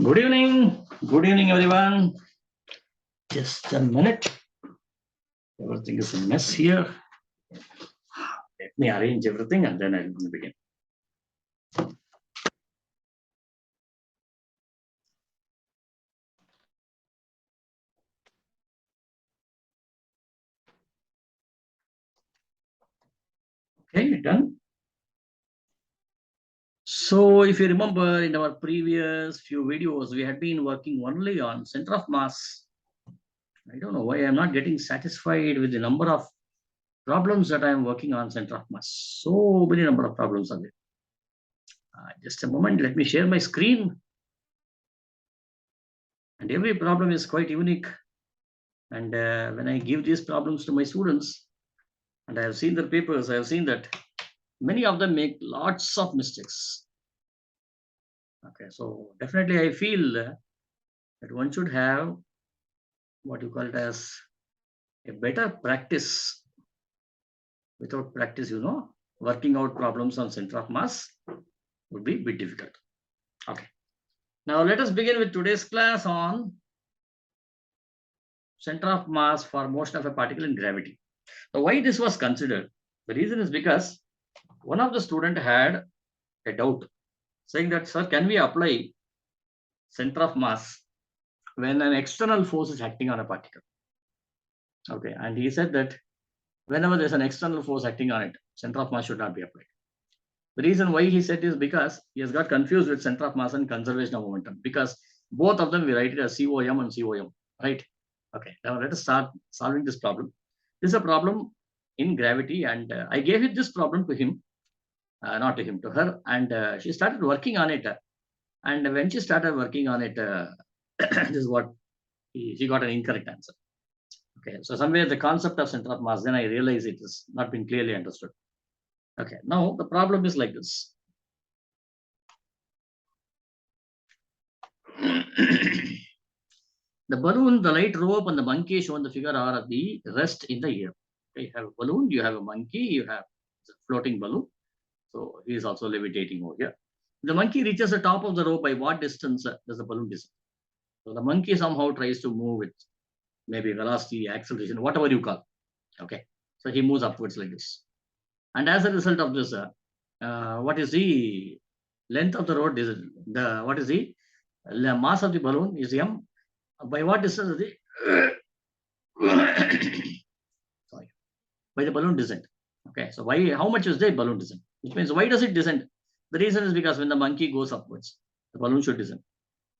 Good evening. Good evening, everyone. Just a minute. Everything is a mess here. Let me arrange everything and then I'll begin. Okay, done. So, if you remember in our previous few videos, we had been working only on center of mass. I don't know why I'm not getting satisfied with the number of problems that I'm working on center of mass. So many number of problems are there. Just a moment. Let me share my screen. And every problem is quite unique. And when I give these problems to my students, and I have seen their papers, I have seen that many of them make lots of mistakes. Okay, so definitely I feel that one should have what you call it as a better practice. Without practice, working out problems on center of mass would be a bit difficult. Okay, now let us begin with today's class on center of mass for motion of a particle in gravity. Now, why this was considered? The reason is because one of the student had a doubt saying that, sir, can we apply center of mass when an external force is acting on a particle? Okay, and he said that whenever there's an external force acting on it, center of mass should not be applied. The reason why he said is because he has got confused with center of mass and conservation of momentum, because both of them we write it as COM and COM, right? Okay, now let us start solving this problem. This is a problem in gravity, and I gave it this problem to him, not to him, to her, and she started working on it. And when she started working on it, this is what she got an incorrect answer. Okay, so somewhere the concept of center of mass, then I realize it has not been clearly understood. Okay, now the problem is like this. The balloon, the light rope, and the monkey shown in the figure are at the rest in the air. Okay, you have a balloon, you have a monkey, you have a floating balloon. So he is also levitating over here. The monkey reaches the top of the rope. By what distance does the balloon descend? So the monkey somehow tries to move with maybe velocity, acceleration, whatever you call. Okay, so he moves upwards like this. And as a result of this, what is the length of the road? Is the what is the mass of the balloon is m? By what distance is the sorry, by the balloon descent? Okay, so why? How much is the balloon descent? Which means why does it descend? The reason is because when the monkey goes upwards, the balloon should descend.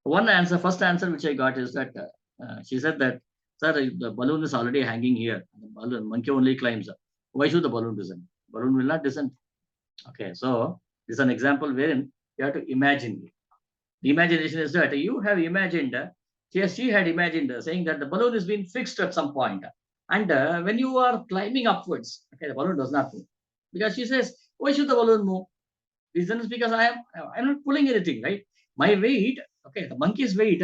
One answer, first answer which I got is that she said that, sir, the balloon is already hanging here. The balloon, monkey only climbs up. Why should the balloon descend? Balloon will not descend. Okay, so this is an example wherein you have to imagine. The imagination is that you have imagined, she had imagined saying that the balloon is being fixed at some point. And when you are climbing upwards, okay, the balloon does not move. Because she says, why should the balloon move? Reason is because I'm not pulling anything, right? My weight, okay, the monkey's weight,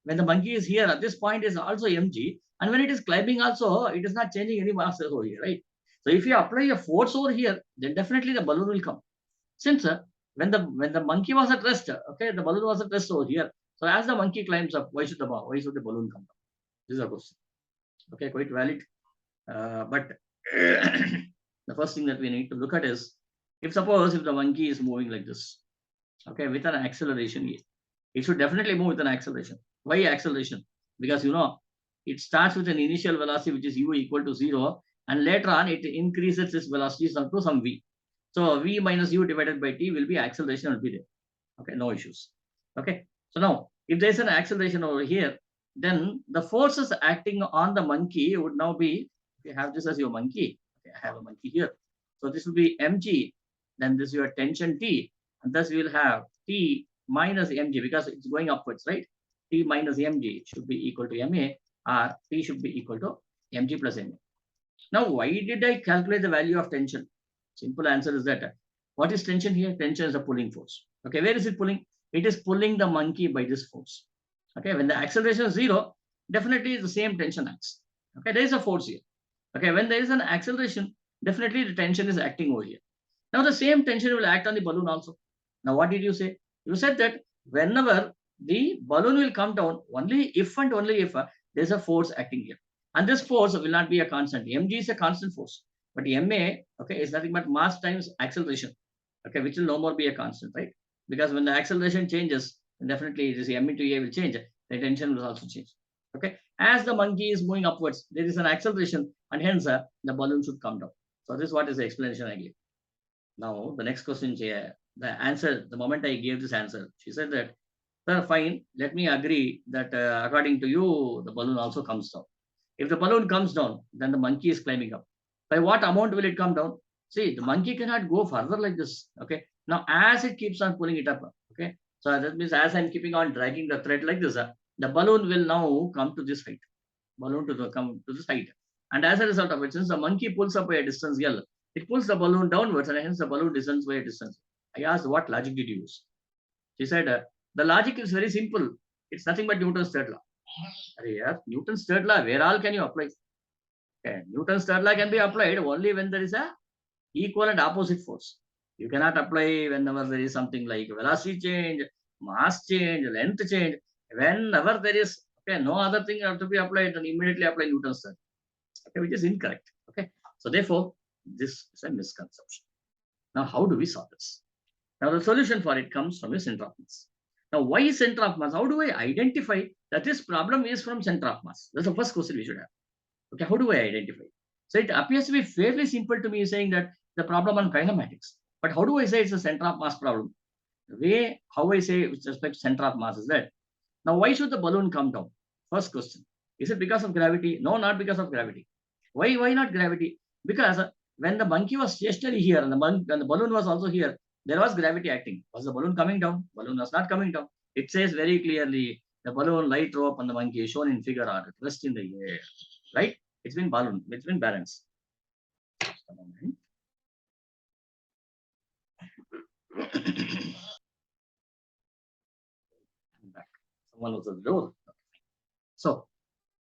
when the monkey is here at this point is also mg, and when it is climbing also, it is not changing any mass over here, right? So if you apply a force over here, then definitely the balloon will come. Since when the monkey was at rest, okay, the balloon was at rest over here. So as the monkey climbs up, why should the balloon come down? This is a question. Okay, quite valid. But the first thing that we need to look at is, if the monkey is moving like this, okay, with an acceleration, it should definitely move with an acceleration. Why acceleration? Because it starts with an initial velocity which is u equal to 0, and later on it increases its velocity to some v. So v minus u divided by t will be acceleration will be there. Okay, no issues. Okay, so now if there's an acceleration over here, then the forces acting on the monkey would now be, you have this as your monkey. Okay, I have a monkey here. So this will be mg, then this is your tension T, and thus we will have T minus mg because it's going upwards, right? T minus mg should be equal to ma, or T should be equal to mg plus ma. Now, why did I calculate the value of tension? Simple answer is that what is tension here? Tension is a pulling force. Okay, where is it pulling? It is pulling the monkey by this force. Okay, when the acceleration is 0, definitely the same tension acts. Okay, there is a force here. Okay, when there is an acceleration, definitely the tension is acting over here. Now the same tension will act on the balloon also. Now what did you say? You said that whenever the balloon will come down only if and only if there's a force acting here. And this force will not be a constant. Mg is a constant force. But Ma, okay, is nothing but mass times acceleration, okay, which will no more be a constant, right? Because when the acceleration changes, definitely this M into A will change. The tension will also change. Okay, as the monkey is moving upwards, there is an acceleration, and hence the balloon should come down. So this is what is the explanation I gave. Now the next question here, the answer. The moment I gave this answer, she said that, sir, fine. Let me agree that according to you, the balloon also comes down. If the balloon comes down, then the monkey is climbing up. By what amount will it come down? See, the monkey cannot go further like this. Okay. Now, as it keeps on pulling it up, okay. So that means as I'm keeping on dragging the thread like this, the balloon will now come to this height. Balloon to come to this height. And as a result of it, since the monkey pulls up by a distance L, it pulls the balloon downwards, and hence the balloon descends by a distance. I asked, what logic did you use? She said, the logic is very simple. It's nothing but Newton's third law. Newton's third law, where all can you apply? Okay. Newton's third law can be applied only when there is a equal and opposite force. You cannot apply whenever there is something like velocity change, mass change, length change. Whenever there is no other thing have to be applied, then immediately apply Newton's third. Okay, which is incorrect. Okay, so therefore this is a misconception. Now, how do we solve this? Now, the solution for it comes from a center of mass. Now, why is center of mass? How do I identify that this problem is from center of mass? That's the first question we should have. Okay, how do I identify? So it appears to be fairly simple to me saying that the problem on kinematics. But how do I say it's a center of mass problem? The way how I say with respect to center of mass is that, now why should the balloon come down? First question. Is it because of gravity? No, not because of gravity. Why not gravity? Because when the monkey was stationary here and the balloon was also here, there was gravity acting. Was the balloon coming down? Balloon was not coming down. It says very clearly the balloon light rope on the monkey is shown in figure R, at rest in the air. Right? It's been balloon, it's been balanced. Just a moment. Back. Someone was at the door. So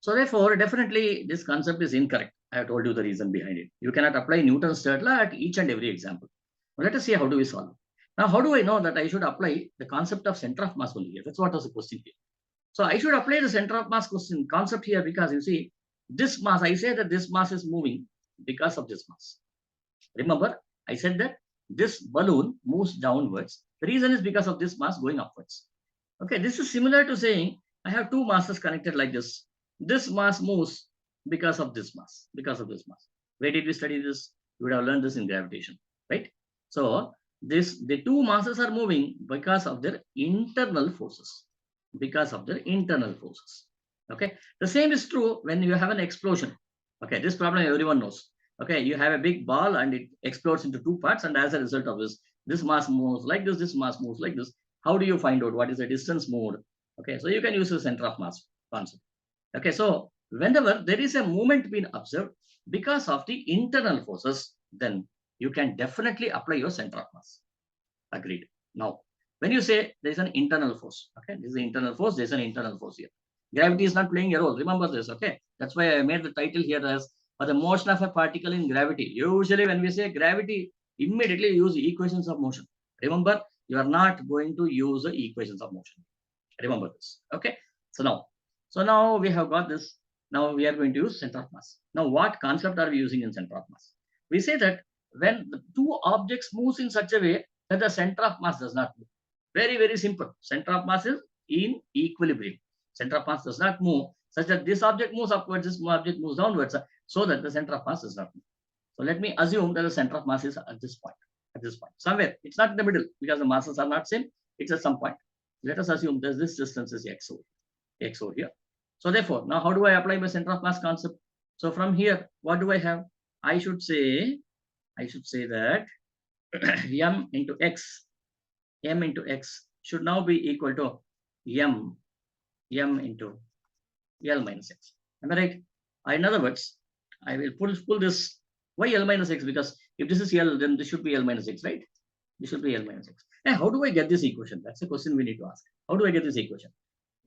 therefore, definitely this concept is incorrect. I have told you the reason behind it. You cannot apply Newton's third law at each and every example. Well, let us see how do we solve it. Now, how do I know that I should apply the concept of center of mass only here? That's what was the question here. So I should apply the center of mass concept here because you see, this mass, I say that this mass is moving because of this mass. Remember, I said that this balloon moves downwards. The reason is because of this mass going upwards. Okay, this is similar to saying I have two masses connected like this. This mass moves because of this mass, Where did we study this? You would have learned this in gravitation, right? So the two masses are moving because of their internal forces. Okay, the same is true when you have an explosion. Okay, this problem everyone knows. Okay, you have a big ball and it explodes into two parts, and as a result of this mass moves like this mass moves like this. How do you find out what is the distance moved? Okay, so you can use the center of mass concept. Okay, so whenever there is a movement being observed because of the internal forces, then you can definitely apply your center of mass. Agreed. Now, when you say there is an internal force, okay, this is the internal force, there is an internal force here. Gravity is not playing a role. Remember this, okay? That's why I made the title here as the motion of a particle in gravity. Usually, when we say gravity, immediately use equations of motion. Remember, you are not going to use the equations of motion. Remember this, okay? So now we have got this. Now we are going to use center of mass. Now, what concept are we using in center of mass? We say that when the two objects moves in such a way that the center of mass does not move. Very, very simple. Center of mass is in equilibrium. Center of mass does not move such that this object moves upwards, this object moves downwards, so that the center of mass does not move. So let me assume that the center of mass is at this point. Somewhere. It's not in the middle because the masses are not same. It's at some point. Let us assume that this distance is x over here. So therefore, now how do I apply my center of mass concept? So from here, what do I have? I should say that m into x should now be equal to m into L minus x. Am I right? In other words, I will pull this. Why L minus x? Because if this is L, then this should be L minus x, right? This should be L minus x. And how do I get this equation? That's the question we need to ask. How do I get this equation?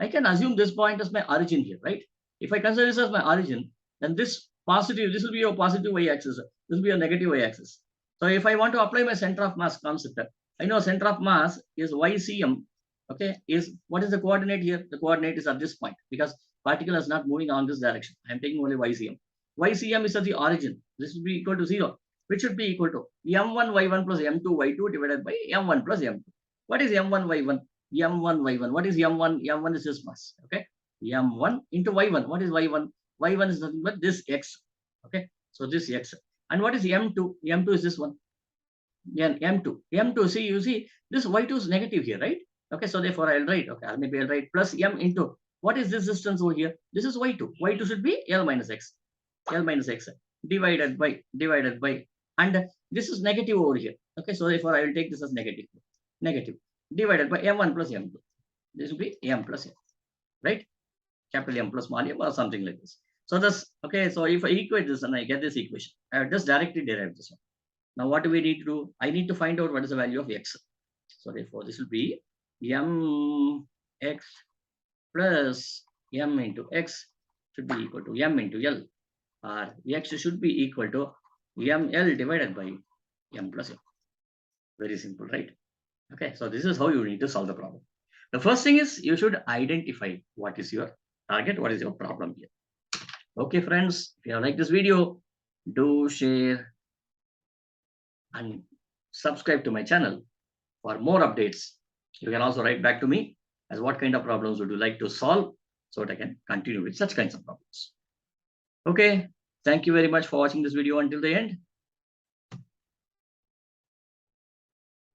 I can assume this point as my origin here, right? If I consider this as my origin, then this will be your positive y-axis. This will be a negative y-axis. So if I want to apply my center of mass concept, I know center of mass is ycm Okay, what is the coordinate here? The coordinate is at this point because particle is not moving on this direction. I am taking only YCM. YCM is at the origin. This will be equal to 0, which should be equal to M1 Y1 plus M2 Y2 divided by M1 plus M2. What is M1 Y1? M1 Y1. What is M1? M1 is this mass. Okay, M1 into Y1. What is Y1? Y1 is nothing but this X. Okay, so this X. And what is M2? M2 is this one. M2. M2, see, you see, this Y2 is negative here, right? Okay, so therefore I'll write, okay, maybe I'll write plus M into, what is this distance over here? This is Y2. Y2 should be L minus X. L minus X divided by, and this is negative over here. Okay, so therefore I will take this as negative. Negative. Divided by M1 plus M2. This will be M plus M, right? Capital M plus small m or something like this. So this, okay, so if I equate this and I get this equation, I have just directly derived this one. Now, what do we need to do? I need to find out what is the value of X. So therefore, this will be Mx plus M into X should be equal to M into L, or X should be equal to ML divided by M plus M. Very simple, right? Okay, so this is how you need to solve the problem. The first thing is you should identify what is your target, what is your problem here. Okay, friends, if you have liked this video, do share and subscribe to my channel for more updates. You can also write back to me as what kind of problems would you like to solve so that I can continue with such kinds of problems. Okay, thank you very much for watching this video until the end.